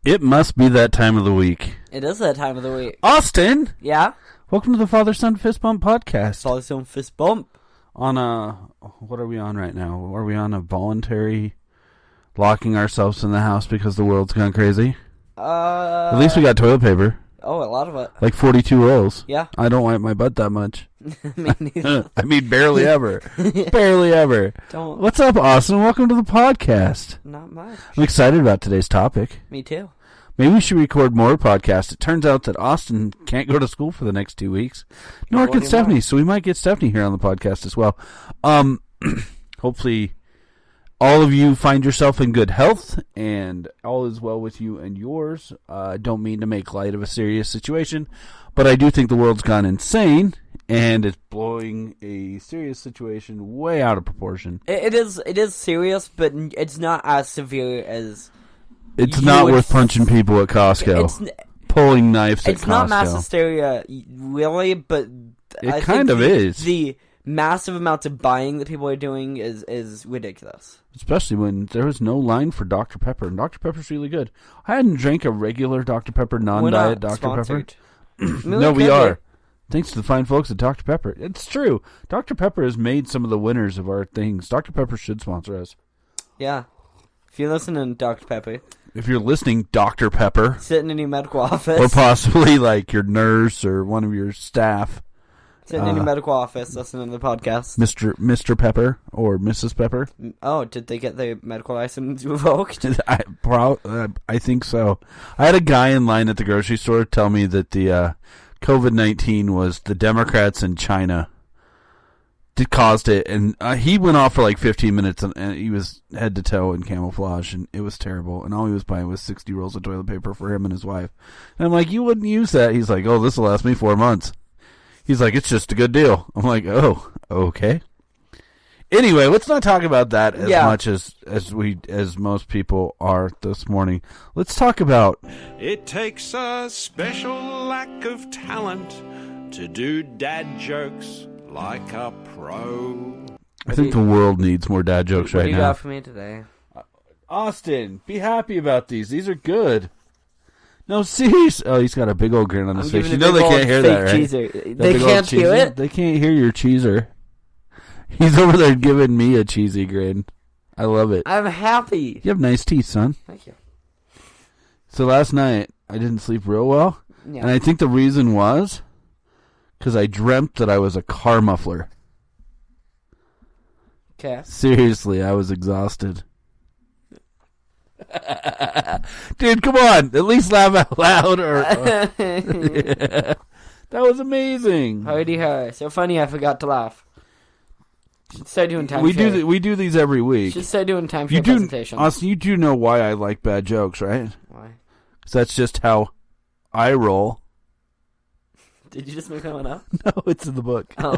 It must be that time of the week. It is that time of the week. Austin! Yeah? Welcome to the Father-Son Fist Bump podcast. Father-Son Fist Bump. On what are we on right now? Are we on a voluntary locking ourselves in the house because the world's gone crazy? At least we got toilet paper. Oh, a lot of it. Like 42 rolls. Yeah. I don't wipe my butt that much. Me neither. I mean, barely ever. Barely ever. Don't. What's up, Austin? Welcome to the podcast. Not much. I'm excited about today's topic. Me too. Maybe we should record more podcasts. It turns out that Austin can't go to school for the next 2 weeks. Nor can Stephanie, so we might get Stephanie here on the podcast as well. Hopefully all of you find yourself in good health and all is well with you and yours. I don't mean to make light of a serious situation, but I do think the world's gone insane and it's blowing a serious situation way out of proportion. It is serious, but it's not as severe as... It's not worth punching people at Costco. Pulling knives at Costco. It's not mass hysteria, really, but... It kind of is. The massive amounts of buying that people are doing is ridiculous. Especially when there was no line for Dr. Pepper, and Dr. Pepper's really good. I hadn't drank a regular Dr. Pepper, non-diet Dr. Sponsored. Pepper. No, we are. Thanks to the fine folks at Dr. Pepper. It's true. Dr. Pepper has made some of the winners of our things. Dr. Pepper should sponsor us. Yeah. If you're listening, Dr. Pepper. If you're listening, Dr. Pepper. Sitting in your medical office. Or possibly like your nurse or one of your staff. Sitting in your medical office, listening to the podcast. Mr. Pepper or Mrs. Pepper. Oh, did they get their medical license revoked? I think so. I had a guy in line at the grocery store tell me that the COVID-19 was the Democrats in China that caused it, and he went off for like 15 minutes, and he was head to toe in camouflage, and it was terrible, and all he was buying was 60 rolls of toilet paper for him and his wife. And I'm like, you wouldn't use that. He's like, oh, this will last me 4 months. He's like, it's just a good deal. I'm like, oh, okay. Anyway, let's not talk about that as much as most people are this morning. Let's talk about... It takes a special lack of talent to do dad jokes like a pro. I think the world needs more dad jokes right now. What do you got for me today? Austin, be happy about these. These are good. No, seriously. Oh, he's got a big old grin on his face. You know they can't hear that, right? Cheeser. They can't hear it? They can't hear your cheeser. He's over there giving me a cheesy grin. I love it. I'm happy. You have nice teeth, son. Thank you. So last night, I didn't sleep real well. Yeah. And I think the reason was because I dreamt that I was a car muffler. Okay. Seriously, I was exhausted. Dude, come on. At least laugh out loud. That was amazing. Howdy. So funny I forgot to laugh. Should start doing time we do these every week. Should start doing time for presentation. Austin, you do know why I like bad jokes, right? Why? Because that's just how I roll. Did you just make that one up? No, it's in the book. Oh.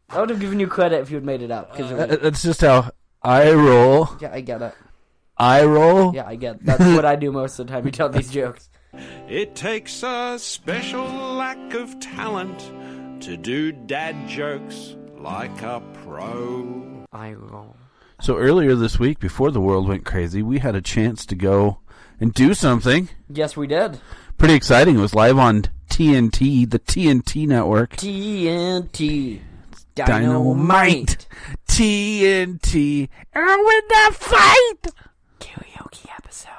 I would have given you credit if you had made it up. That's just how I roll. Yeah, I get it. I roll? Yeah, I get it. That's what I do most of the time you tell these jokes. It takes a special lack of talent to do dad jokes like a pro. I roll. So earlier this week, before the world went crazy, we had a chance to go and do something. Yes, we did. Pretty exciting. It was live on TNT, the TNT network. TNT. Dynamite. TNT. And win the fight! Karaoke episode.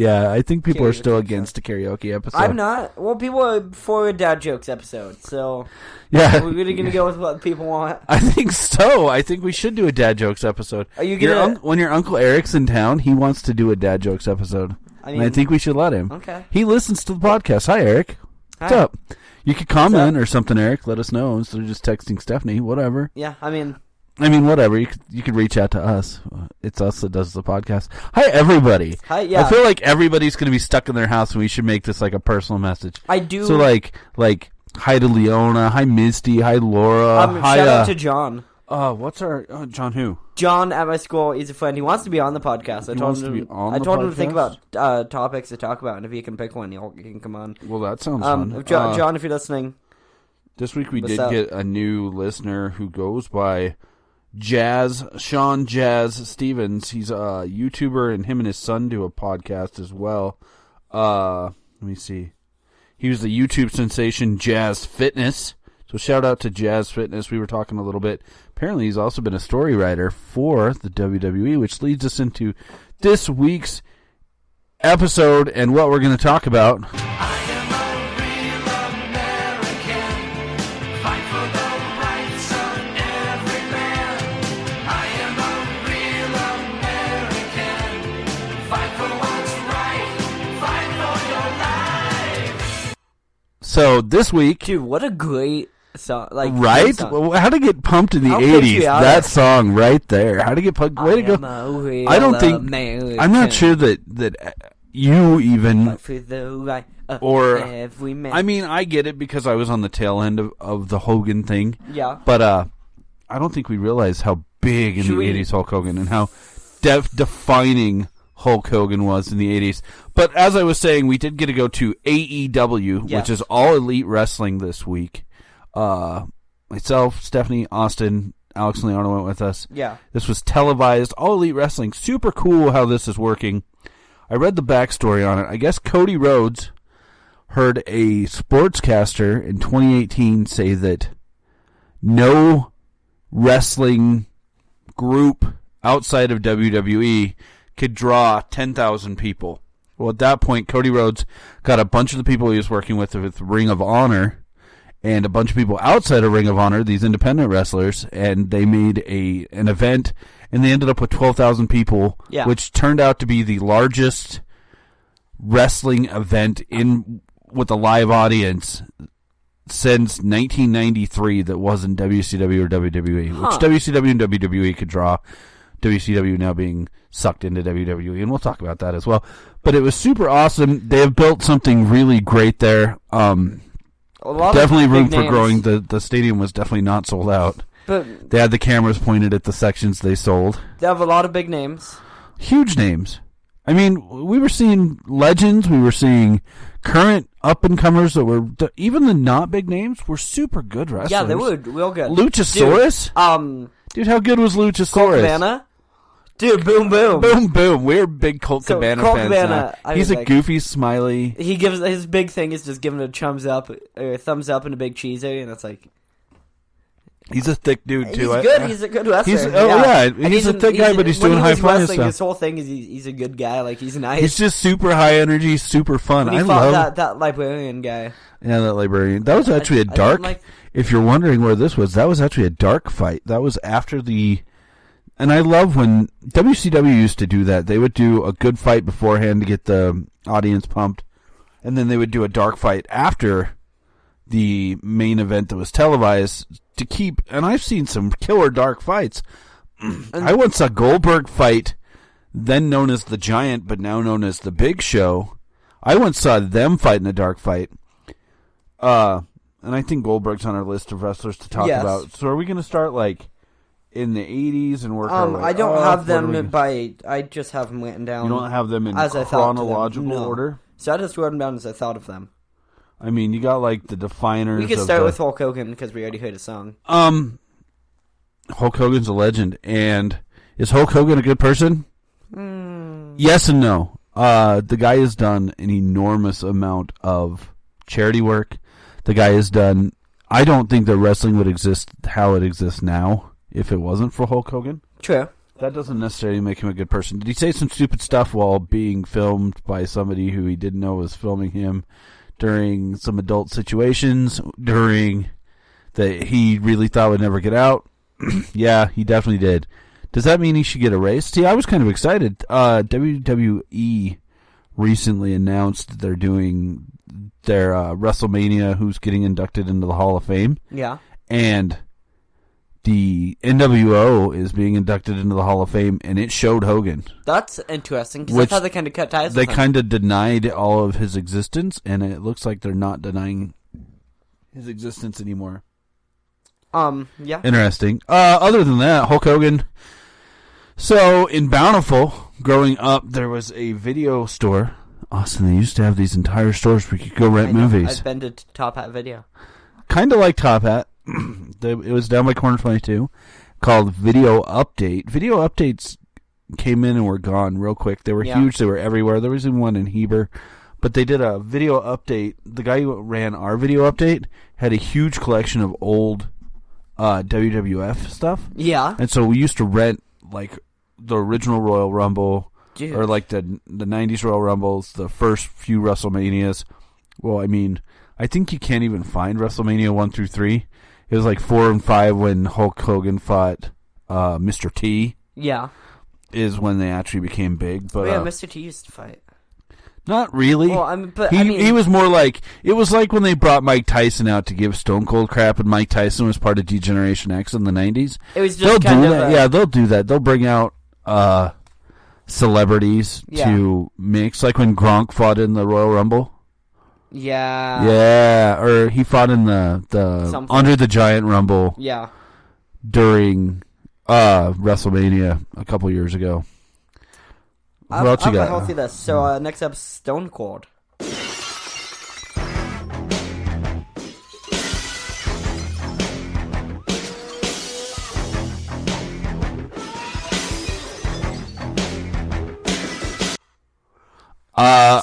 I think people are still against a karaoke episode. I'm not. Well, people are for a dad jokes episode, so yeah, we're really gonna go with what people want. I think so. I think we should do a dad jokes episode. Are you gonna? When your Uncle Eric's in town, he wants to do a dad jokes episode. And I think we should let him. Okay. He listens to the podcast. Hi, Eric. What's up? You could comment or something, Eric. Let us know instead of just texting Stephanie. Whatever. Yeah, I mean, whatever. You could reach out to us. It's us that does the podcast. Hi, everybody. Hi, yeah. I feel like everybody's going to be stuck in their house, and we should make this like a personal message. I do. So, like, hi to Leona. Hi, Misty. Hi, Laura. Hi, shout out to John. What's our John? Who? John at my school. He's a friend. He wants to be on the podcast. I told him to think about topics to talk about, and if he can pick one, he can come on. Well, that sounds fun. John, if you're listening, this week we did get a new listener who goes by Sean Jazz Stevens. He's a YouTuber, and him and his son do a podcast as well. Let me see. He was the YouTube sensation Jazz Fitness. So shout out to Jazz Fitness. We were talking a little bit. Apparently he's also been a story writer for the WWE, which leads us into this week's episode and what we're going to talk about. I am a real American. Fight for the rights of every man. I am a real American. Fight for what's right. Fight for your life. So this week, dude, what a great song! Right? Song. How to get pumped in the 80s? That song right there. How to get pumped? Way to go! I don't think. American. I'm not sure that you even for the right or every man. I mean, I get it because I was on the tail end of the Hogan thing. Yeah. But I don't think we realized how big in the 80s Hulk Hogan and how defining Hulk Hogan was in the 80s. But as I was saying, we did get to go to AEW, which is All Elite Wrestling this week. Myself, Stephanie, Austin, Alex and Leona went with us. Yeah. This was televised. All Elite Wrestling. Super cool how this is working. I read the backstory on it. I guess Cody Rhodes heard a sportscaster in 2018 say that no wrestling group outside of WWE could draw 10,000 people. Well, at that point, Cody Rhodes got a bunch of the people he was working with Ring of Honor and a bunch of people outside of Ring of Honor, these independent wrestlers, and they made an event, and they ended up with 12,000 people, which turned out to be the largest wrestling event with a live audience since 1993 that wasn't WCW or WWE, which WCW and WWE could draw. WCW now being sucked into WWE, and we'll talk about that as well. But it was super awesome. They have built something really great there. Definitely room for growing. The stadium was definitely not sold out. But they had the cameras pointed at the sections they sold. They have a lot of big names. Huge names. I mean, we were seeing legends. We were seeing current up-and-comers that were... Even the not big names were super good wrestlers. Yeah, they were real good. Luchasaurus? Dude, how good was Luchasaurus? Colt Cabana? Dude, boom, boom. Boom, boom. We're big Colt Cabana fans now. He's a goofy, smiley... He gives... His big thing is just giving a thumbs up and a big cheeser, and it's like... He's a thick dude, too. He's good. He's a good wrestler. He's a thick guy, but he's doing high-flying stuff. His whole thing is he's a good guy. Like, he's nice. He's just super high energy, super fun. I love that librarian guy. Yeah, that librarian. That was actually a dark... If you're wondering where this was, that was actually a dark fight. That was after the... And I love when WCW used to do that. They would do a good fight beforehand to get the audience pumped, and then they would do a dark fight after the main event that was televised to keep... And I've seen some killer dark fights. I once saw Goldberg fight, then known as the Giant, but now known as the Big Show. I once saw them fight in a dark fight. And I think Goldberg's on our list of wrestlers to talk about. So are we going to start like in the 80s and work our way I don't have them by... I just have them written down. You don't have them in as chronological order? So I just wrote them down as I thought of them. I mean, you got like the definers. We could start with Hulk Hogan because we already heard a song. Hulk Hogan's a legend. And is Hulk Hogan a good person? Yes and no. The guy has done an enormous amount of charity work. The guy has done... I don't think that wrestling would exist how it exists now if it wasn't for Hulk Hogan. True. That doesn't necessarily make him a good person. Did he say some stupid stuff while being filmed by somebody who he didn't know was filming him during some adult situations, during that he really thought would never get out? Yeah, he definitely did. Does that mean he should get erased? See, I was kind of excited. WWE recently announced that they're doing their WrestleMania, who's getting inducted into the Hall of Fame. Yeah. And the NWO is being inducted into the Hall of Fame, and it showed Hogan. That's interesting, because that's how they kind of cut ties They with him. kind of denied all of his existence, and it looks like they're not denying his existence anymore. Yeah. Interesting. Other than that, Hulk Hogan. So, in Bountiful, growing up, there was a video store. Austin, they used to have these entire stores where you could go rent movies. I've been to Top Hat Video. Kind of like Top Hat. It was down by Corner 22, called Video Update. Video Updates came in and were gone real quick. They were huge. They were everywhere. There was even one in Heber. But they did a video update. The guy who ran our video update had a huge collection of old WWF stuff. Yeah. And so we used to rent, like, the original Royal Rumble, Dude. or like the 90s Royal Rumbles, the first few WrestleManias. Well, I mean, I think you can't even find WrestleMania 1 through 3. It was like 4 and 5 when Hulk Hogan fought Mr. T. Yeah. Is when they actually became big. But Mr. T used to fight. Not really. Well, He was more like, it was like when they brought Mike Tyson out to give Stone Cold crap, and Mike Tyson was part of Degeneration X in the 90s. It was just they'll do that. They'll bring out celebrities to mix, like when Gronk fought in the Royal Rumble. Yeah. Yeah, or he fought in the Under the Giant Rumble. Yeah. During WrestleMania a couple years ago. What else you got? I'll see this. So next up, Stone Cold.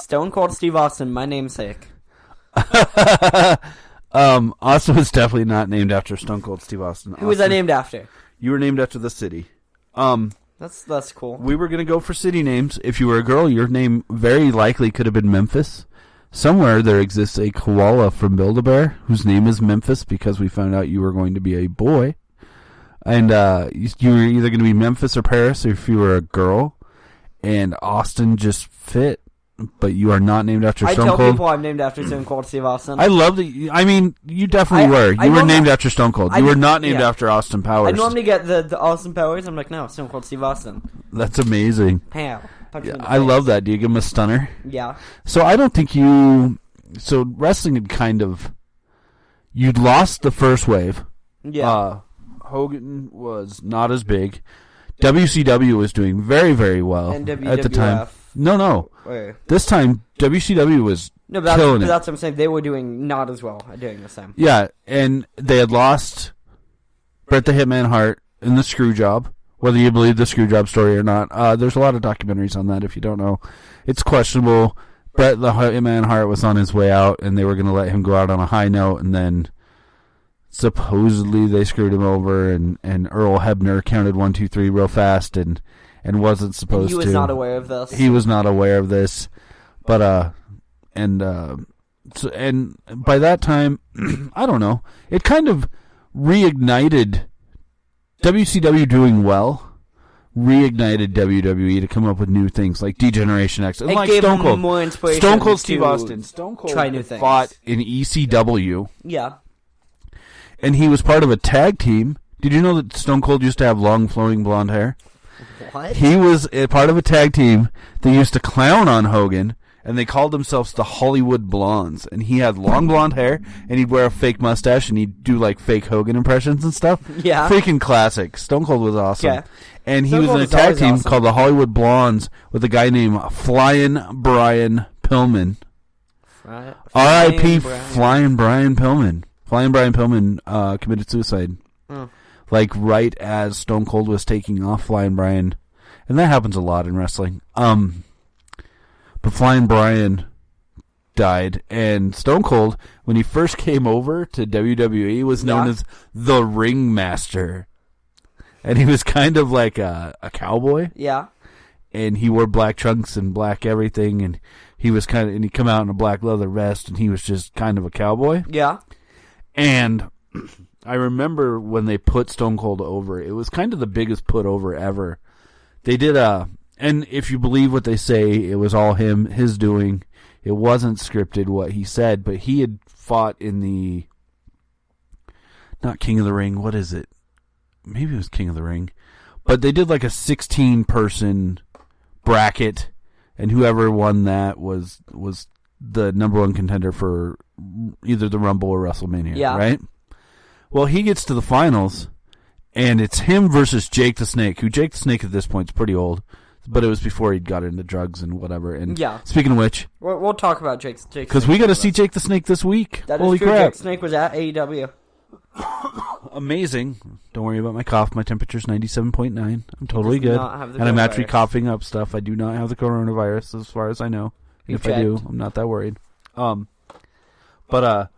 Stone Cold Steve Austin, my namesake. Austin was definitely not named after Stone Cold Steve Austin. Who was I named after? You were named after the city. That's cool. We were going to go for city names. If you were a girl, your name very likely could have been Memphis. Somewhere there exists a koala from Build-A-Bear whose name is Memphis because we found out you were going to be a boy. And you were either going to be Memphis or Paris if you were a girl. And Austin just fit. But you are not named after Stone Cold. I tell people I'm named after Stone Cold Steve Austin. I love that. I mean, you definitely were. You were named after Stone Cold. You were not named after Austin Powers. I normally get the Austin Powers. I'm like, no, Stone Cold Steve Austin. That's amazing. How? Yeah, I love that. Do you give him a stunner? Yeah. So I don't think you... So wrestling had kind of... You'd lost the first wave. Yeah. Hogan was not as big. WCW was doing very, very well at the time. No. Wait. This time, WCW was killing it. That's what I'm saying. They were doing not as well during this time. Yeah, and they had lost Bret the Hitman Hart in the screw job, whether you believe the screw job story or not. There's a lot of documentaries on that if you don't know. It's questionable. Bret the Hitman Hart was on his way out, and they were going to let him go out on a high note, and then supposedly they screwed him over, and Earl Hebner counted 1, 2, 3 real fast, and wasn't supposed to. He was not aware of this. He was not aware of this, but and by that time, I don't know. It kind of reignited WCW doing well. Reignited WWE to come up with new things like Degeneration X, and it like gave Stone Cold, more inspiration. Stone Cold Steve Austin. Stone Cold try new things. Fought in ECW. Yeah, and he was part of a tag team. Did you know that Stone Cold used to have long, flowing blonde hair? What? He was a part of a tag team that used to clown on Hogan, and they called themselves the Hollywood Blondes. And he had long blonde hair, and he'd wear a fake mustache, and he'd do like fake Hogan impressions and stuff. Yeah. Freaking classic. Stone Cold was awesome. Yeah. And he was in a tag team called the Hollywood Blondes with a guy named Flying Brian Pillman. R.I.P. Flying Brian Pillman. Flying Brian Pillman committed suicide. Like right as Stone Cold was taking off Flying Brian. And that happens a lot in wrestling. But Flying Brian died, and Stone Cold, when he first came over to WWE, was known as the Ringmaster. And he was kind of like a cowboy. Yeah. And he wore black trunks and black everything, and he was and he'd come out in a black leather vest, and he was just kind of a cowboy. Yeah. And I remember when they put Stone Cold over, it was kind of the biggest put over ever. They did and if you believe what they say, it was all his doing. it wasn't scripted what he said, but he had fought in the, not King of the Ring, what is it? Maybe it was King of the Ring. But they did like a 16-person bracket, and whoever won that was the number one contender for either the Rumble or WrestleMania, right? Well, he gets to the finals, and it's him versus Jake the Snake, who Jake the Snake at this point is pretty old. But it was before he got into drugs and whatever. And speaking of which, we'll talk about Jake. Because we got to see Jake the Snake this week. That Holy is true. crap! Jake the Snake was at AEW. Amazing. Don't worry about my cough. My temperature's 97.9. I'm totally good. And I'm actually coughing up stuff. I do not have the coronavirus, as far as I know. If I do, I'm not that worried. But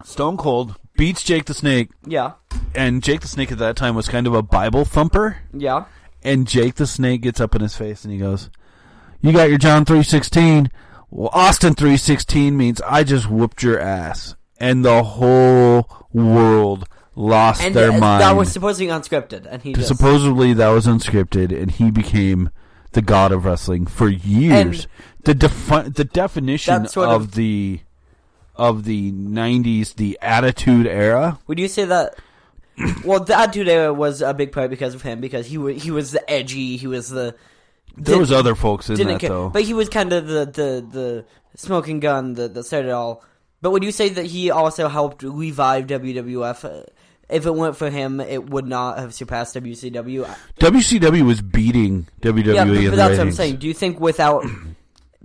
Stone Cold beats Jake the Snake. Yeah. And Jake the Snake at that time was kind of a Bible thumper. Yeah. And Jake the Snake gets up in his face and he goes, "You got your John 3:16. Well, Austin 3:16 means I just whooped your ass." And the whole world lost their mind. That was supposedly unscripted, and supposedly that was unscripted, and he became the god of wrestling for years. And the definition of the 90s, the Attitude Era. Would you say that? Well, the Attitude Era was a big part because of him, because he was the edgy. He was the. There was other folks in that though, but he was kind of the smoking gun that started it all. But would you say that he also helped revive WWF? If it weren't for him, it would not have surpassed WCW. WCW was beating WWE in the ratings. Yeah, but that's what I'm saying. Do you think without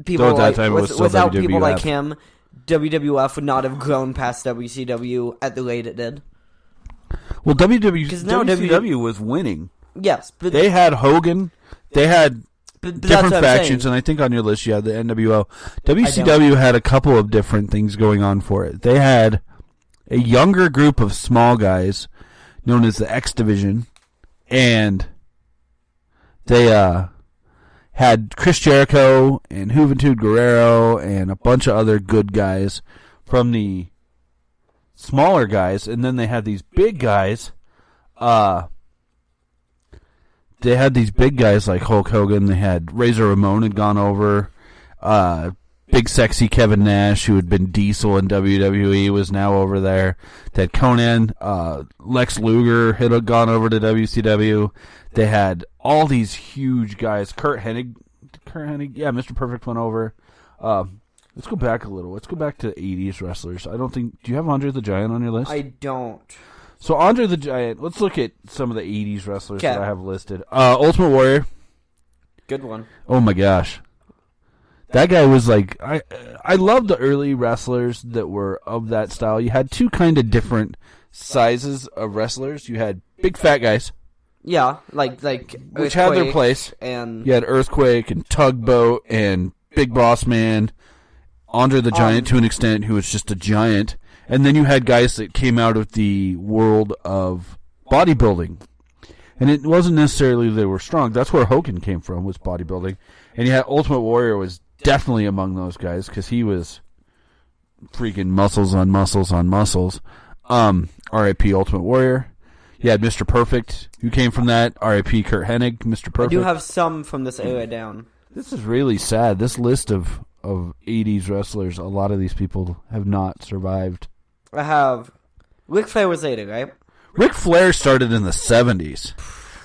people people like him, WWF would not have grown past WCW at the rate it did? Well, WCW was winning. Yes, but they had Hogan. They had different factions, and I think on your list you had the NWO. WCW had a couple of different things going on for it. They had a younger group of small guys known as the X Division, and they had Chris Jericho and Juventud Guerrero and a bunch of other good guys from the smaller guys, and then they had these big guys. They had these big guys like Hulk Hogan. They had Razor Ramon had gone over. Big sexy Kevin Nash, who had been Diesel in WWE, was now over there. They had Conan. Lex Luger had gone over to WCW. They had all these huge guys. Kurt Hennig. Yeah, Mr. Perfect went over. Let's go back a little. Let's go back to 80s wrestlers. I don't think... Do you have Andre the Giant on your list? I don't. So Andre the Giant, let's look at some of the 80s wrestlers that I have listed. Ultimate Warrior. Good one. Oh my gosh. That guy was like, I love the early wrestlers that were of that style. You had two kind of different sizes of wrestlers. You had big fat guys. Yeah, like which had their place. And you had Earthquake and Tugboat and Big Boss Man. Andre the Giant to an extent, who was just a giant. And then you had guys that came out of the world of bodybuilding. And it wasn't necessarily they were strong. That's where Hogan came from, was bodybuilding. And you had Ultimate Warrior was definitely among those guys, because he was freaking muscles on muscles on muscles. R.I.P. Ultimate Warrior. You had Mr. Perfect, who came from that. R.I.P. Kurt Hennig, Mr. Perfect. I do have some from this era down. This is really sad. This list of 80s wrestlers, a lot of these people have not survived. I have... Ric Flair was later, right? Ric Flair started in the 70s.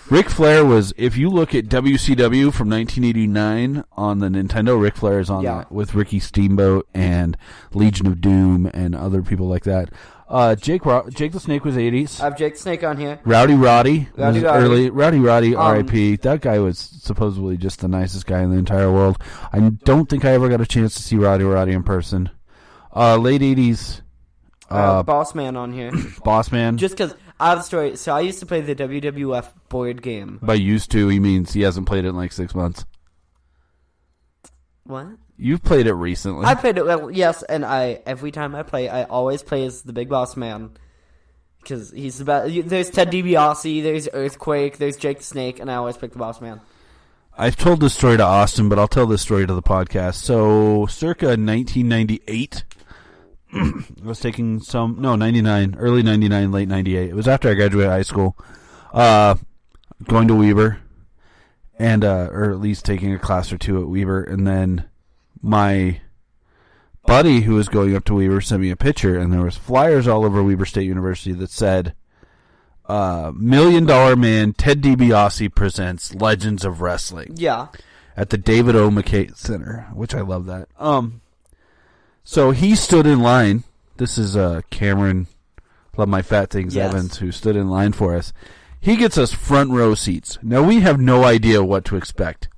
Ric Flair was, if you look at WCW from 1989 on the Nintendo, Ric Flair is on that with Ricky Steamboat and Legion of Doom and other people like that. Jake the Snake was 80s. I have Jake the Snake on here. Rowdy Roddy, R.I.P. That guy was supposedly just the nicest guy in the entire world. I don't think I ever got a chance to see Roddy in person. Late 80s. Boss Man on here. Boss Man. Just because I have a story. So I used to play the WWF board game. By used to, he means he hasn't played it in like 6 months. What? You've played it recently. I played it, well, yes, and every time I play, I always play as the Big Boss Man. Because he's the best. There's Ted DiBiase, there's Earthquake, there's Jake the Snake, and I always pick the Boss Man. I've told this story to Austin, but I'll tell this story to the podcast. So, circa 1998, I was taking early 99, late 98. It was after I graduated high school. Going to Weber, and or at least taking a class or two at Weber, and then my buddy who was going up to Weber sent me a picture, and there was flyers all over Weber State University that said, $1 Million Man Ted DiBiase presents Legends of Wrestling. Yeah. At the David O. McKay Center, which I love that. So he stood in line. This is Cameron, Love My Fat Things, Yes. Evans, who stood in line for us. He gets us front row seats. Now, we have no idea what to expect.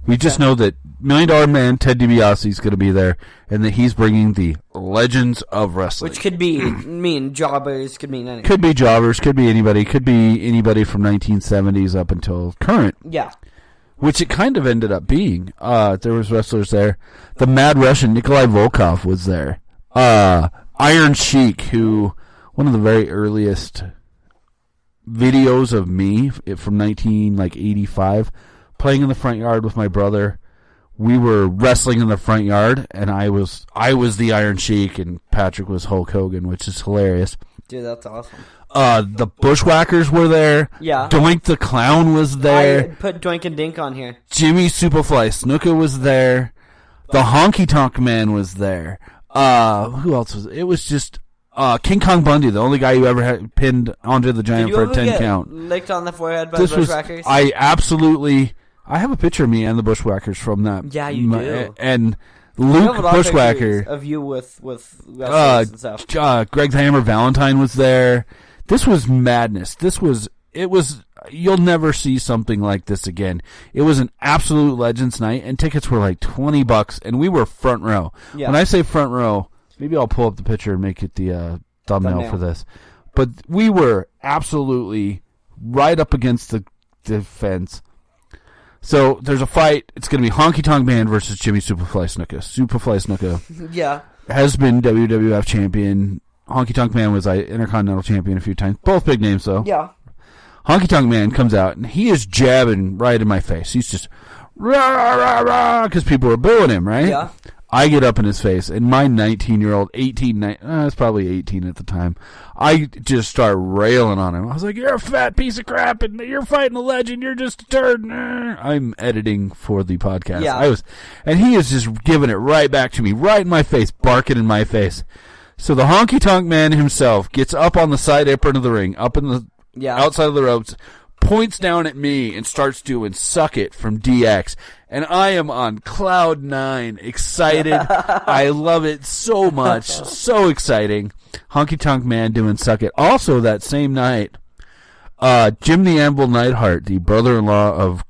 We just know that $1 Million Man Ted DiBiase is going to be there, and that he's bringing the Legends of Wrestling. Which could mean jobbers, could mean anything. Could be jobbers, could be anybody from 1970s up until current. Yeah. Which it kind of ended up being. There was wrestlers there. The Mad Russian, Nikolai Volkov, was there. Iron Sheik, who, one of the very earliest videos of me from 1985, playing in the front yard with my brother. We were wrestling in the front yard, and I was the Iron Sheik, and Patrick was Hulk Hogan, which is hilarious. Dude, that's awesome. The Bushwhackers were there. Yeah. Doink the Clown was there. I put Doink and Dink on here. Jimmy Superfly Snuka was there. The Honky Tonk Man was there. Who else was it? It was just King Kong Bundy, the only guy who ever had pinned Andre the Giant for a 10 count. Licked on the forehead by the Bushwhackers? I have a picture of me and the Bushwhackers from that. Yeah, you do. And You have Luke a lot of Bushwhacker. pictures of you with wrestlers and stuff. Greg the Hammer Valentine was there. This was madness. You'll never see something like this again. It was an absolute Legends night, and tickets were like $20, and we were front row. Yeah. When I say front row, maybe I'll pull up the picture and make it the thumbnail for this. But we were absolutely right up against the fence. So there's a fight. It's going to be Honky Tonk Man versus Jimmy Superfly Snuka. Superfly Snuka Yeah. has been WWF champion. Honky Tonk Man was Intercontinental champion a few times. Both big names, though. Yeah. Honky Tonk Man comes out, and he is jabbing right in my face. He's just, rah, rah, rah, because people were booing him, right? Yeah. I get up in his face, and my 19-year-old, I was probably 18 at the time, I just start railing on him. I was like, you're a fat piece of crap, and you're fighting a legend, you're just a turd. I'm editing for the podcast. Yeah. And he is just giving it right back to me, right in my face, barking in my face. So the Honky Tonk Man himself gets up on the side apron of the ring, up in the outside of the ropes, points down at me and starts doing Suck It from DX. And I am on cloud 9, excited. I love it so much. So exciting. Honky Tonk Man doing Suck It. Also that same night, Jim the Anvil Neidhart, the brother-in-law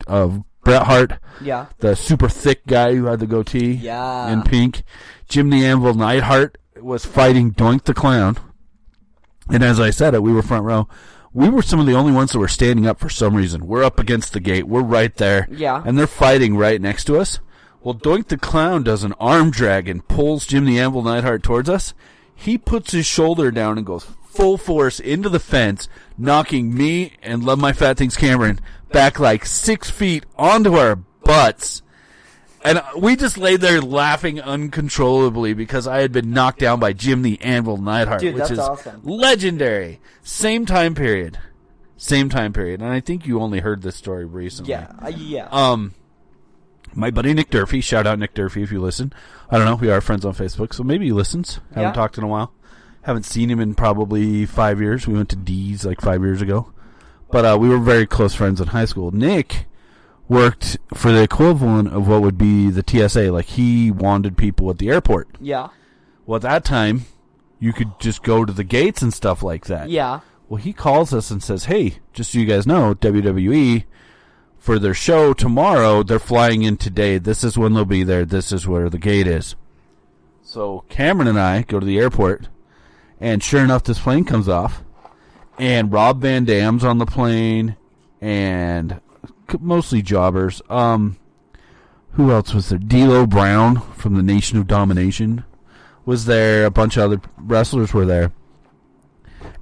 of Bret Hart, the super thick guy who had the goatee in pink, Jim the Anvil Neidhart was fighting Doink the Clown. And as I said it, we were front row. We were some of the only ones that were standing up for some reason. We're up against the gate. We're right there. Yeah. And they're fighting right next to us. Well, Doink the Clown does an arm drag and pulls Jim the Anvil Neidhart towards us. He puts his shoulder down and goes full force into the fence, knocking me and Love My Fat Things Cameron back like 6 feet onto our butts. And we just lay there laughing uncontrollably because I had been knocked down by Jim the Anvil Neidhart, Dude, which that's is awesome. legendary. Same time period. And I think you only heard this story recently. Yeah. My buddy Nick Durfee, shout out Nick Durfee if you listen. I don't know, we are friends on Facebook, so maybe he listens. Haven't talked in a while. Haven't seen him in probably 5 years. We went to D's like 5 years ago. But we were very close friends in high school. Nick worked for the equivalent of what would be the TSA. Like, he wanted people at the airport. Yeah. Well, at that time, you could just go to the gates and stuff like that. Yeah. Well, he calls us and says, hey, just so you guys know, WWE, for their show tomorrow, they're flying in today. This is when they'll be there. This is where the gate is. So Cameron and I go to the airport, and sure enough, this plane comes off, and Rob Van Dam's on the plane, and mostly jobbers. Who else was there? D'Lo Brown from the Nation of Domination was there. A bunch of other wrestlers were there.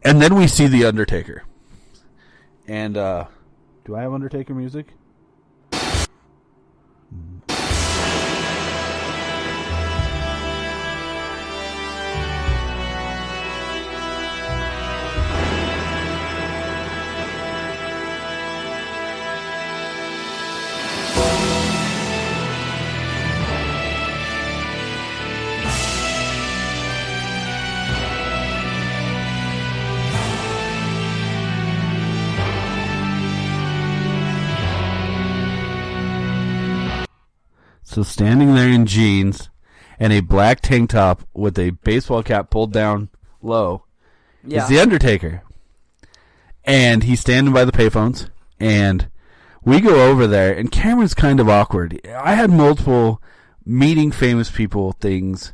And then we see The Undertaker. And, do I have Undertaker music? So standing there in jeans and a black tank top with a baseball cap pulled down low is The Undertaker. And he's standing by the payphones, and we go over there, and Cameron's kind of awkward. I had multiple meeting famous people things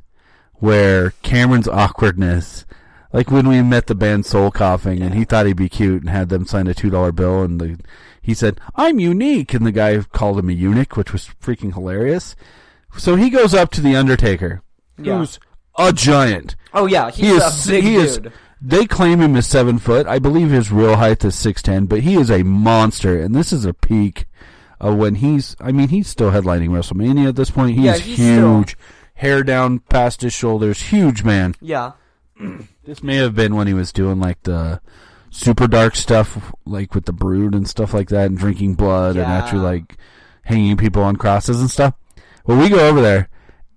where Cameron's awkwardness, like when we met the band Soul Coughing, and he thought he'd be cute and had them sign a $2 bill, and he said, "I'm unique," and the guy called him a eunuch, which was freaking hilarious. So he goes up to The Undertaker, who's a giant. Oh, yeah, he's a big dude. They claim him as 7 foot. I believe his real height is 6'10", but he is a monster, and this is a peak of when he's still headlining WrestleMania at this point. He's huge. Hair down past his shoulders. Huge man. Yeah. This may have been when he was doing, like, the super dark stuff, like with the Brood and stuff like that, and drinking blood and actually, like, hanging people on crosses and stuff. Well, we go over there,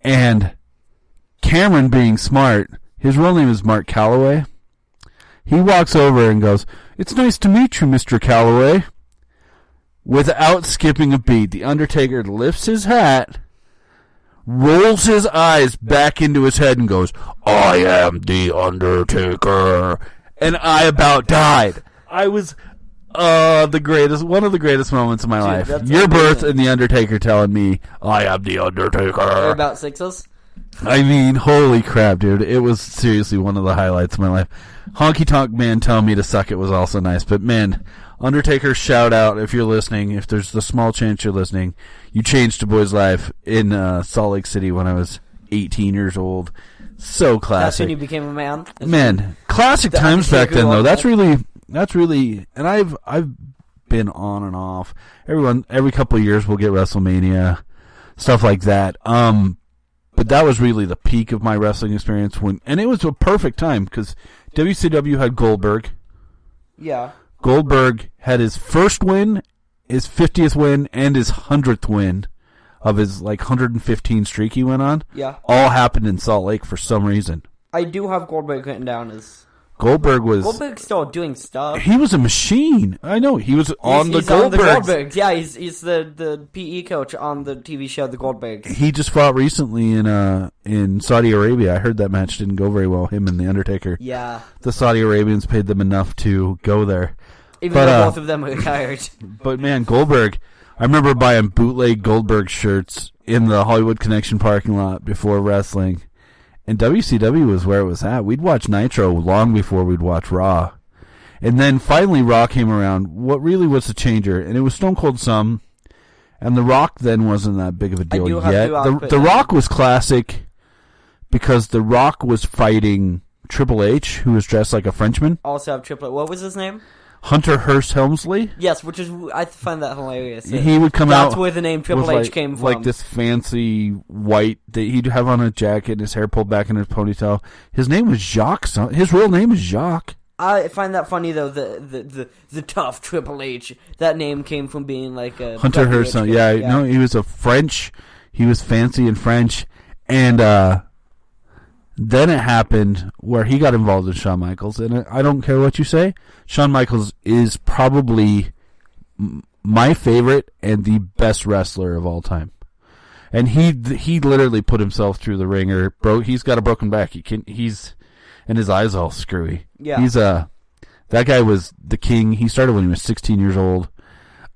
and Cameron, being smart, his real name is Mark Calloway. He walks over and goes, "It's nice to meet you, Mr. Calloway." Without skipping a beat, The Undertaker lifts his hat, rolls his eyes back into his head, and goes, "I am The Undertaker." And I about died. I was one of the greatest moments of my life. Your birth and The Undertaker telling me, "I am The Undertaker." You're about sixes? I mean, holy crap, dude. It was seriously one of the highlights of my life. Honky Tonk Man telling me to suck it was also nice. But, man, Undertaker, shout out if you're listening. If there's the small chance you're listening, you changed a boy's life in Salt Lake City when I was 18 years old. So classic. That's when you became a man? Man, classic times back then, though. That's really, and I've been on and off. Every couple of years we'll get WrestleMania, stuff like that. But that was really the peak of my wrestling experience and it was a perfect time because WCW had Goldberg. Yeah. Goldberg had his first win, his 50th win, and his 100th win of his 115 streak he went on. Yeah. All happened in Salt Lake for some reason. I do have Goldberg written down as... Goldberg's still doing stuff. He was a machine. I know. He was on the Goldbergs. Yeah, he's the PE coach on the TV show The Goldbergs. He just fought recently in Saudi Arabia. I heard that match didn't go very well, him and The Undertaker. Yeah. The Saudi Arabians paid them enough to go there. Even though both of them are retired. But, man, Goldberg, I remember buying bootleg Goldberg shirts in the Hollywood Connection parking lot before wrestling. And WCW was where it was at. We'd watch Nitro long before we'd watch Raw. And then finally Raw came around. What really was the changer? And it was Stone Cold some. And The Rock then wasn't that big of a deal yet. The Rock was classic because The Rock was fighting Triple H, who was dressed like a Frenchman. Also have Triple H. What was his name? Hunter Hearst Helmsley. Yes, which is, I find that hilarious. He would come out. That's where the name Triple H came from. Like this fancy white that he'd have on a jacket and his hair pulled back in his ponytail. His name was Jacques. His real name is Jacques. I find that funny though. The tough Triple H. That name came from being like a Hunter Hearst. Yeah, no, he was a French. He was fancy in French, and then it happened where he got involved in Shawn Michaels, and I don't care what you say. Shawn Michaels is probably my favorite and the best wrestler of all time. And he literally put himself through the ringer. He's got a broken back. And his eyes all screwy. Yeah. That guy was the king. He started when he was 16 years old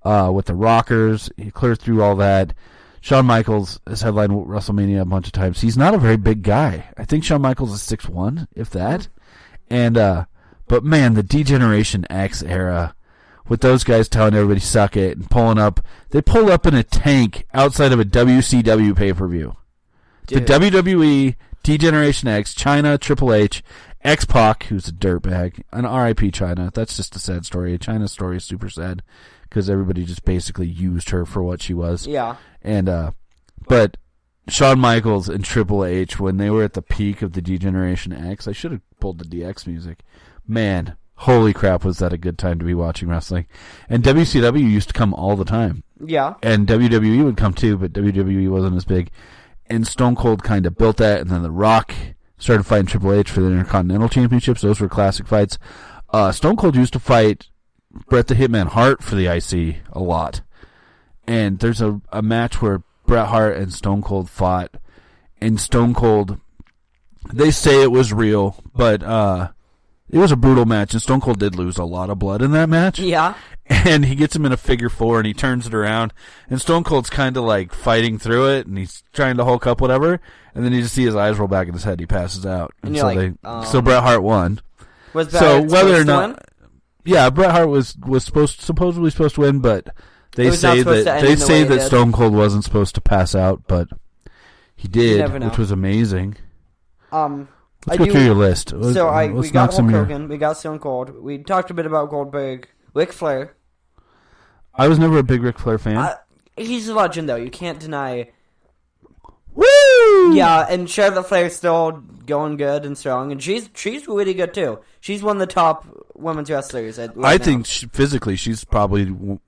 with the Rockers. He cleared through all that. Shawn Michaels has headlined WrestleMania a bunch of times. He's not a very big guy. I think Shawn Michaels is 6'1", if that. And but man, the D-Generation X era, with those guys telling everybody suck it and pulling up. They pulled up in a tank outside of a WCW pay-per-view. Dude. The WWE, D-Generation X, China, Triple H, X-Pac, who's a dirtbag, and R.I.P. China. That's just a sad story. China's story is super sad because everybody just basically used her for what she was. Yeah. And but Shawn Michaels and Triple H, when they were at the peak of the D-Generation X, I should have pulled the DX music. Man, holy crap, was that a good time to be watching wrestling. And WCW used to come all the time. Yeah. And WWE would come too, but WWE wasn't as big. And Stone Cold kind of built that, and then The Rock started fighting Triple H for the Intercontinental Championships. Those were classic fights. Stone Cold used to fight Bret the Hitman Hart for the IC a lot. And there's a match where Bret Hart and Stone Cold fought, and Stone Cold, they say it was real, but it was a brutal match, and Stone Cold did lose a lot of blood in that match. Yeah. And he gets him in a figure four, and he turns it around, and Stone Cold's kind of like fighting through it, and he's trying to Hulk up whatever, and then you just see his eyes roll back in his head, he passes out. And so you're like, so Bret Hart won. Was Bret So Hart whether or supposed to not, win? yeah, Bret Hart was supposedly supposed to win, but they It was not say supposed to that end in the way it did. Stone Cold wasn't supposed to pass out, but he did, never know. which was amazing. I Let's go do- through your list. So Let's we got knock some Hulk of your- Hogan, we got Stone Cold, we talked a bit about Goldberg, Ric Flair. I was never a big Ric Flair fan. He's a legend, though. You can't deny. Woo! Yeah, and Charlotte Flair's still going good and strong, and she's really good too. She's one of the top women's wrestlers. I think physically she's probably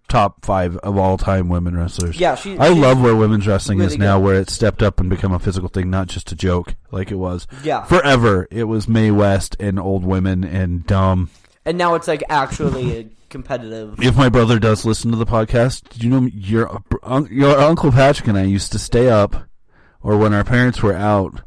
top 5 of all time women wrestlers. Yeah, I she's love where women's wrestling really is now, good. where it's stepped up and become a physical thing, not just a joke like it was. Yeah. Forever, it was Mae West and old women and dumb. And now it's like actually competitive. If my brother does listen to the podcast, did you know your Uncle Patrick and I used to stay up, or when our parents were out,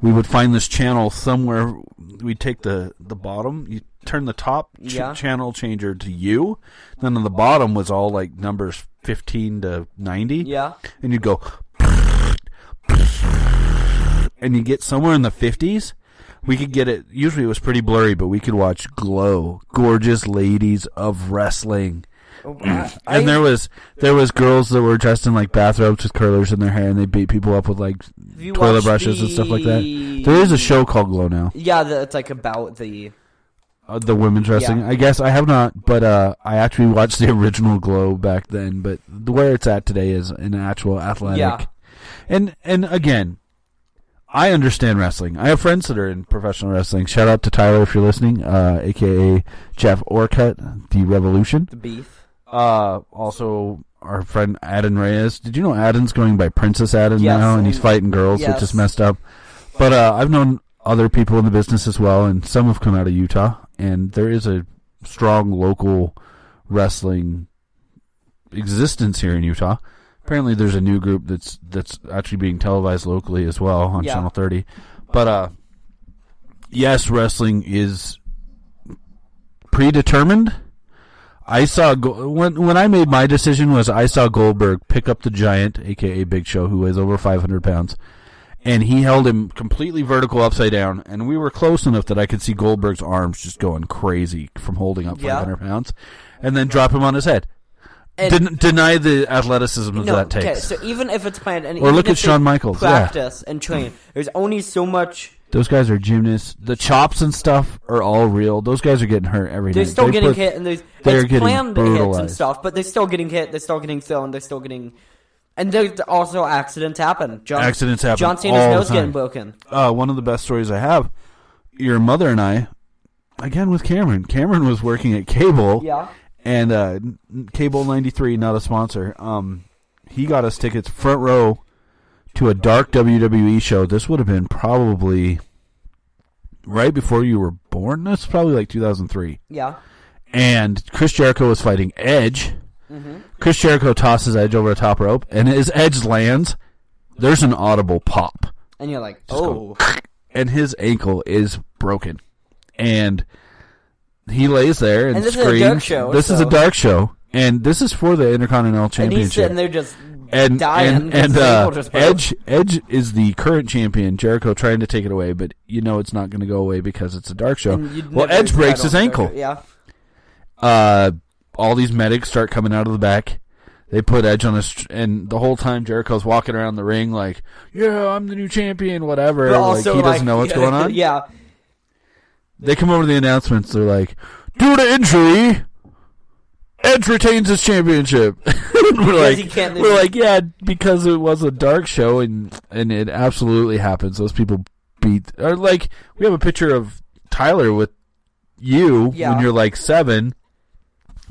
we would find this channel somewhere. We'd take the bottom, you turn the top channel changer to U, then on the bottom was all like numbers 15 to 90. Yeah. And you'd go, and you get somewhere in the 50s. We could get it, usually it was pretty blurry, but we could watch Glow, Gorgeous Ladies of Wrestling. And there was girls that were dressed in like bathrobes with curlers in their hair, and they beat people up with like you toilet watched brushes and stuff like that. There is a show called Glow now. Yeah, it's like about the women's wrestling. Yeah. I guess I have not, but I actually watched the original Glow back then. But where it's at today is an actual athletic. Yeah. And again, I understand wrestling. I have friends that are in professional wrestling. Shout out to Tyler if you're listening, a.k.a. Jeff Orcutt, The Revolution. the beef. Also, our friend Adon Reyes. Did you know Adon's going by Princess Adon Yes, now, and he's fighting girls, which is messed up. But I've known other people in the business as well, and some have come out of Utah, and there is a strong local wrestling existence here in Utah. Apparently, there's a new group that's actually being televised locally as well on Channel 30. But yes, wrestling is predetermined. I saw when I made my decision was I saw Goldberg pick up the Giant, aka Big Show, who weighs over 500 pounds, and he held him completely vertical upside down, and we were close enough that I could see Goldberg's arms just going crazy from holding up 500 pounds, and then drop him on his head. Didn't deny the athleticism that takes. Okay, so even if it's planned, and or even look if at Shawn they Michaels, practice and train, there's only so much. Those guys are gymnasts. The chops and stuff are all real. Those guys are getting hurt every They're night. still getting hit, and there's they're it's getting planned hits and brutalized. stuff, but they're still getting hit. They're still getting thrown. They're still getting, and there's also accidents happen. Accidents happen. John Cena's all the nose time. getting broken. One of the best stories I have. Your mother and I, again with Cameron. Cameron was working at Cable. Yeah. And Cable 93, not a sponsor. He got us tickets front row to a dark WWE show. This would have been probably right before you were born. That's probably like 2003. Yeah. And Chris Jericho was fighting Edge. Mm-hmm. Chris Jericho tosses Edge over the top rope, and as Edge lands, there's an audible pop. And you're like, Just oh. And his ankle is broken. And he lays there and this screams. is a dark show. This is a dark show, and this is for the Intercontinental And Championship. he's sitting there just and dying. and his ankle just broke. Edge is the current champion. Jericho trying to take it away, but you know it's not going to go away because it's a dark show. And you'd Well, never Edge breaks expect his him to ankle. do it. Yeah. All these medics start coming out of the back. They put Edge on and the whole time Jericho's walking around the ring like, "Yeah, I'm the new champion," whatever. But Like also, he doesn't know what's going on. Yeah. They come over to the announcements. They're like, "Due to injury, Edge retains his championship." we're like, yeah, because it was a dark show, and it absolutely happens. Those people beat, or like, we have a picture of Tyler with you when you're like 7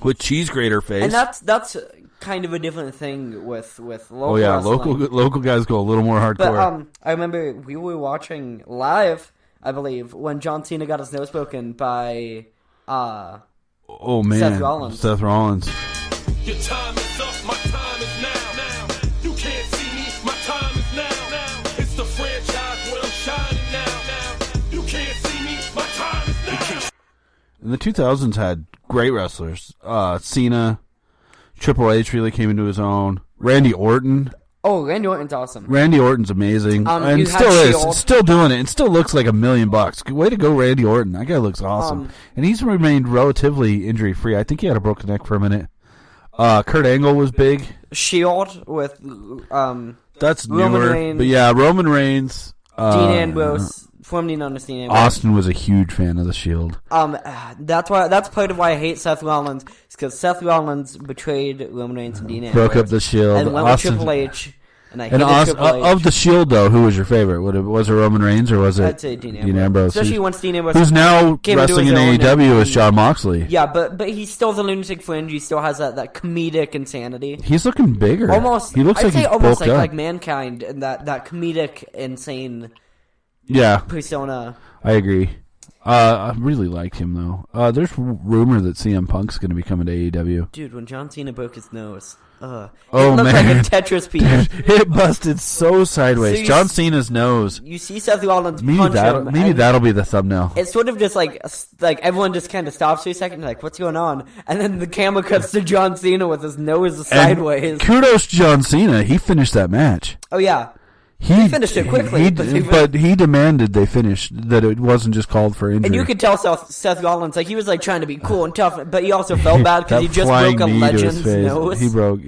with cheese grater face. And that's kind of a different thing with local. Oh yeah, wrestling. local guys go a little more hardcore. But I remember we were watching live, I believe, when John Cena got his nose broken by oh man, Seth Rollins. Seth Rollins. Your time is up, my time is now. You can't see And the 2000s had great wrestlers. Cena, Triple H really came into his own. Randy Orton. Oh, Randy Orton's awesome. Randy Orton's amazing. You And still is. Shield. Still doing it. And still looks like $1 million. Way to go, Randy Orton. That guy looks awesome. And he's remained relatively injury-free. I think he had a broken neck for a minute. Kurt Angle was big. Shield with That's Roman newer. Reigns. But yeah, Roman Reigns. Dean Ambrose, formerly known as Dean Ambrose. Austin was a huge fan of the Shield. That's part of why I hate Seth Rollins. It's because Seth Rollins betrayed Roman Reigns and Dean Ambrose. Broke up the Shield. And went with Triple H. And I hated Triple H. Of the Shield, though, who was your favorite? Was it Roman Reigns or was it I'd say Dean Ambrose. Especially once Dean Ambrose who's now came into wrestling in his own AEW as Jon Moxley. Yeah, but he's still the lunatic fringe. He still has that comedic insanity. He's looking bigger. Almost. He looks I'd like say he's almost bulked up. like Mankind and that comedic, insane persona. I agree. I really liked him, though. There's rumor that CM Punk's going to be coming to AEW. Dude, when John Cena broke his nose, it Oh, looked man. like a Tetris piece. It busted so sideways. So you John Cena's nose. You see Seth Rollins Maybe punch him. maybe and that'll be the thumbnail. It's sort of just like everyone just kind of stops for a second, like, what's going on? And then the camera cuts to John Cena with his nose sideways. And kudos to John Cena. He finished that match. Oh, yeah. He finished it quickly. But he demanded they finish, that it wasn't just called for injury. And you could tell Seth Rollins, like, he was like trying to be cool and tough, but he also felt bad because he That just flying broke a knee to his legend's face. nose. He broke,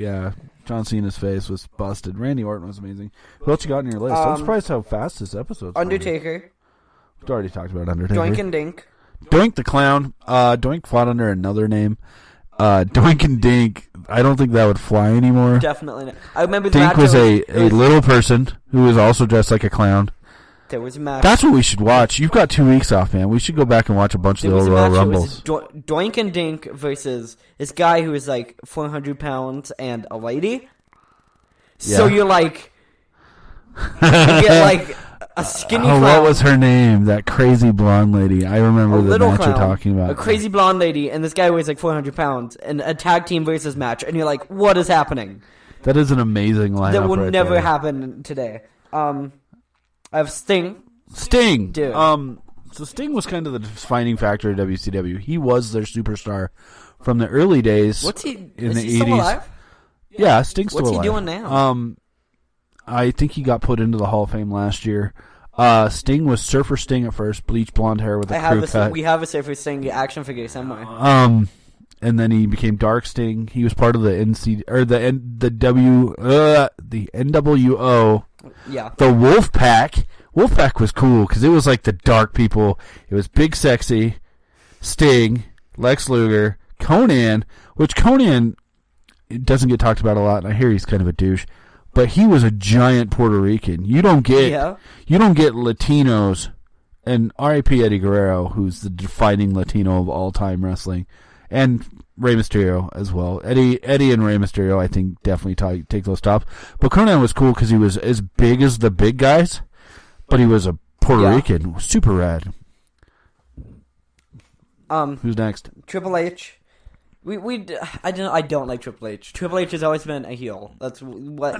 John Cena's face was busted. Randy Orton was amazing. Who else you got on your list? I'm surprised how fast this episode's going. Undertaker. We've already talked about Undertaker. Doink and Dink. Doink the Clown. Doink fought under another name. Doink and Dink, I don't think that would fly anymore. Definitely not. I remember the Dink match. was a little person who was also dressed like a clown. There was a match. That's what we should watch. You've got 2 weeks off, man. We should go back and watch a bunch of the old Royal Rumbles. It was Doink and Dink versus this guy who was like 400 pounds and a lady. So Yeah. you're like, you get like a skinny clown. What was her name? That crazy blonde lady. I remember a the little match clown, you're talking about. a crazy blonde lady, and this guy weighs like 400 pounds, and a tag team versus match, and you're like, what is happening? That is an amazing lineup. That will right never there. happen today. I have Sting. Sting. Dude. So Sting was kind of the defining factor of WCW. He was their superstar from the early days. What's he? in Is the he still 80s? alive? Yeah, Sting's still What's he alive. doing now? I think he got put into the Hall of Fame last year. Sting was Surfer Sting at first, bleached blonde hair with a crew cut. We have a Surfer Sting action figure somewhere. And then he became Dark Sting. He was part of the the NWO. Yeah. The Wolfpack. Wolfpack was cool because it was like the dark people. It was Big Sexy, Sting, Lex Luger, Conan, which Conan it doesn't get talked about a lot, and I hear he's kind of a douche. But he was a giant Puerto Rican. You don't get Latinos, and R.I.P. Eddie Guerrero, who's the defining Latino of all time wrestling, and Rey Mysterio as well. Eddie and Rey Mysterio, I think, definitely take those tops. But Conan was cool because he was as big as the big guys, but he was a Puerto Rican, super rad. Who's next? Triple H. I don't like Triple H. Triple H has always been a heel. That's what.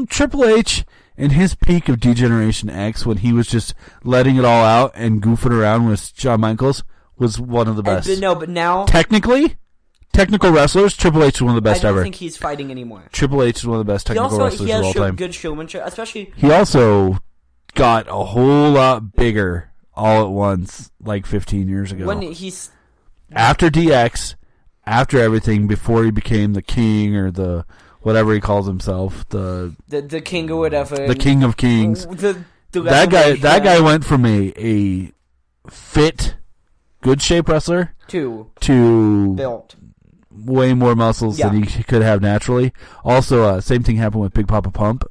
Triple H in his peak of Degeneration X, when he was just letting it all out and goofing around with Shawn Michaels, was one of the best. But now technical wrestlers, Triple H is one of the best ever. I ever. don't think he's fighting anymore. Triple H is one of the best technical wrestlers of all time. Good showmanship, especially. He also got a whole lot bigger all at once, like 15 years ago. When he's after DX. After everything, before he became the king or the whatever he calls himself, the king or whatever, the king of kings. That guy went from a fit, good shape wrestler to built way more muscles than he could have naturally. Also, same thing happened with Big Papa Pump.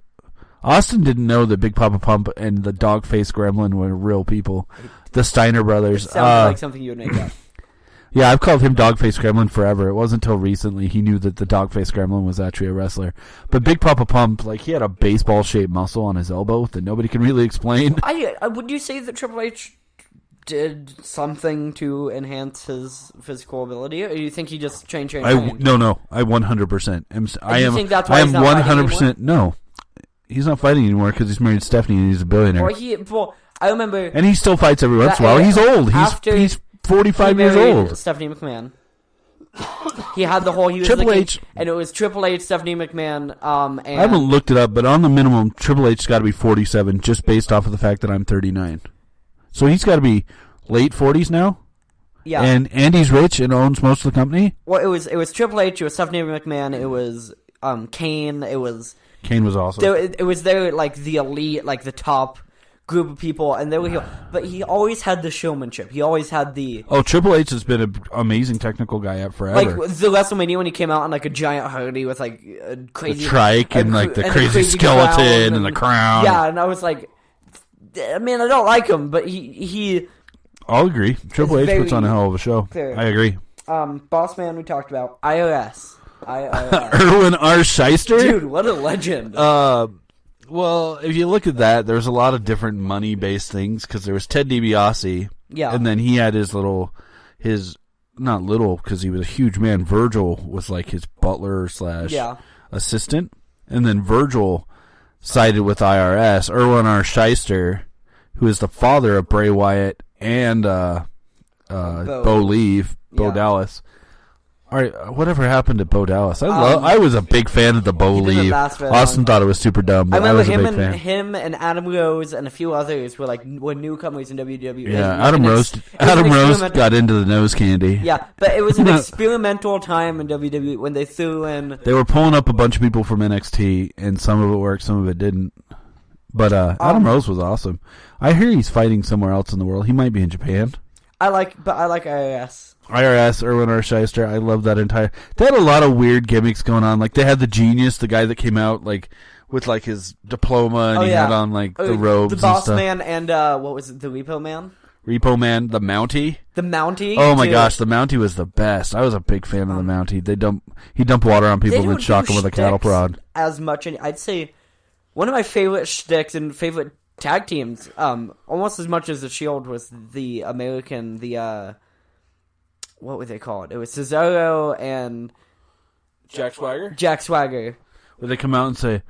Austin didn't know that Big Papa Pump and the dog-faced gremlin were real people. The Steiner brothers. It sounds like something you would make up. Yeah, I've called him Dogface Gremlin forever. It wasn't until recently he knew that the Dogface Gremlin was actually a wrestler. But Big Papa Pump, like, he had a baseball-shaped muscle on his elbow that nobody can really explain. Would you say that Triple H did something to enhance his physical ability, or do you think he just trained? No, I 100%. I am think that's why he's not 100%. No, he's not fighting anymore because he's married to Stephanie and he's a billionaire. I remember, and he still fights every once in a while. He's old. He's 45 He years married old. Stephanie McMahon. He had the whole. He was Triple the king, H. and it was Triple H, Stephanie McMahon. And I haven't looked it up, but on the minimum, Triple H's got to be 47, just based off of the fact that I'm 39. So he's got to be late 40s now. Yeah. And Andy's rich and owns most of the company. Well, it was Triple H. It was Stephanie McMahon. It was Kane. It was. Kane was awesome. It was their like the elite, like the top group of people, and they were here. But he always had the showmanship. He always had the. Oh, Triple H has been an amazing technical guy up forever. Like the WrestleMania when he came out on like a giant Harley with like a crazy the trike and like the and crazy skeleton crown and the crown. Yeah, and I was like, I mean, I don't like him, but he I'll agree. Triple H puts on a hell of a show. Fair. I agree. Boss Man we talked about. IRS. Erwin R. Shyster? Dude, what a legend. Well, if you look at that, there's a lot of different money-based things, because there was Ted DiBiase, Yeah. and then he had not little, because he was a huge man, Virgil was like his butler / Yeah. assistant, and then Virgil sided with IRS. Erwin R. Shyster, who is the father of Bray Wyatt and Bo Yeah. Dallas. All right, whatever happened to Bo Dallas? I was a big fan of the Bo he didn't leave. last very Austin long. thought it was super dumb, I but I, remember was a big fan. him and Adam Rose and a few others were newcomers in WWE. Yeah, And Adam it Rose was got into the nose candy. Yeah, but it was an experimental time in WWE when they threw in. They were pulling up a bunch of people from NXT, and some of it worked, some of it didn't. But Adam Rose was awesome. I hear he's fighting somewhere else in the world. He might be in Japan. I like IRS. IRS, Erwin R. Shyster. I love that entire. They had a lot of weird gimmicks going on. Like they had the Genius, the guy that came out like with like his diploma, and he had on like the robes, the Boss and stuff. Man, and what was it? The Repo Man. Repo Man, the Mountie. The Mountie. Oh my too. gosh, the Mountie was the best. I was a big fan of the Mountie. He dumped water on people They and don't shock do them with a cattle shticks prod. as much. I'd say one of my favorite shticks and favorite tag teams, almost as much as the Shield, was the American, what would they call it? It was Cesaro and Jack Swagger? Jack Swagger. Where they come out and say,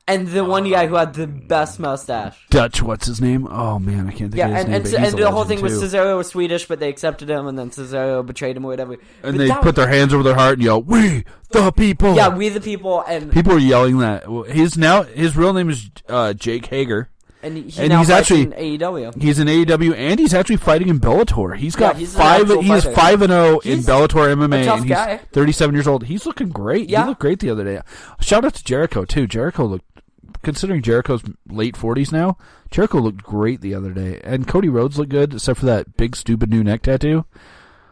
And the one guy who had the best mustache. Dutch, what's his name? Oh man, I can't think of his name. And but he's a the whole legend, thing was too. Cesaro was Swedish, but they accepted him, and then Cesaro betrayed him or whatever. And But they that put their hands over their heart and yell, "We the people!" Yeah, we the people, and People are yelling that. His real name is Jake Hager. and and now he's fights actually- in AEW. He's in AEW, and he's actually fighting in Bellator. He's got he's an actual He's fighter. 5-0 in He's Bellator MMA, a tough and he's guy. 37 years old. He's looking great. Yeah. He looked great the other day. Shout out to Jericho too. Jericho looked, considering Jericho's late 40s now, Jericho looked great the other day, and Cody Rhodes looked good, except for that big stupid new neck tattoo.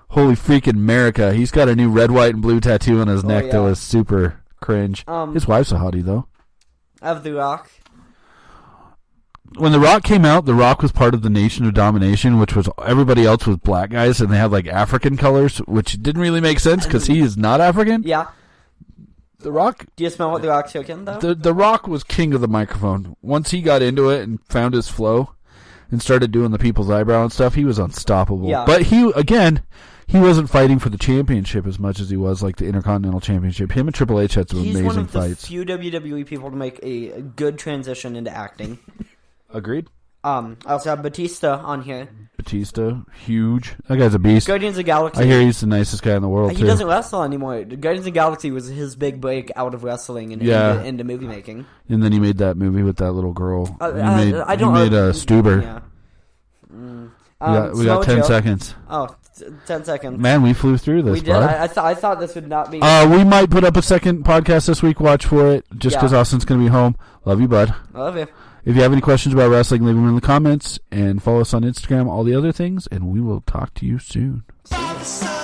Holy freaking America! He's got a new red, white, and blue tattoo on his neck that yeah. was super cringe. His wife's a hottie though. Of The Rock. When The Rock came out, The Rock was part of the Nation of Domination, which was everybody else was black guys, and they had like African colors, which didn't really make sense because he is not African. Yeah. The Rock, Do you smell what The Rock's cooking, though? the Rock was king of the microphone. Once he got into it and found his flow, and started doing the people's eyebrow and stuff, he was unstoppable. Yeah. But he wasn't fighting for the championship as much as he was like the Intercontinental Championship. Him and Triple H had some He's amazing one of the fights. few WWE people to make a good transition into acting. Agreed. I also have Batista on here. Batista, huge. That guy's a beast. Guardians of the Galaxy. I hear he's the nicest guy in the world He too. doesn't wrestle anymore. Guardians of the Galaxy was his big break out of wrestling and Yeah. into movie making. And then he made that movie with that little girl. I he don't made Stuber. Yeah. We got 10 Joe. seconds. Oh, 10 seconds. Man, we flew through this, we did. bud. I thought this would not be. We might put up a second podcast this week. Watch for it, just because Yeah. Austin's going to be home. Love you, bud. I love you. If you have any questions about wrestling, leave them in the comments and follow us on Instagram, all the other things, and we will talk to you soon. By the sun.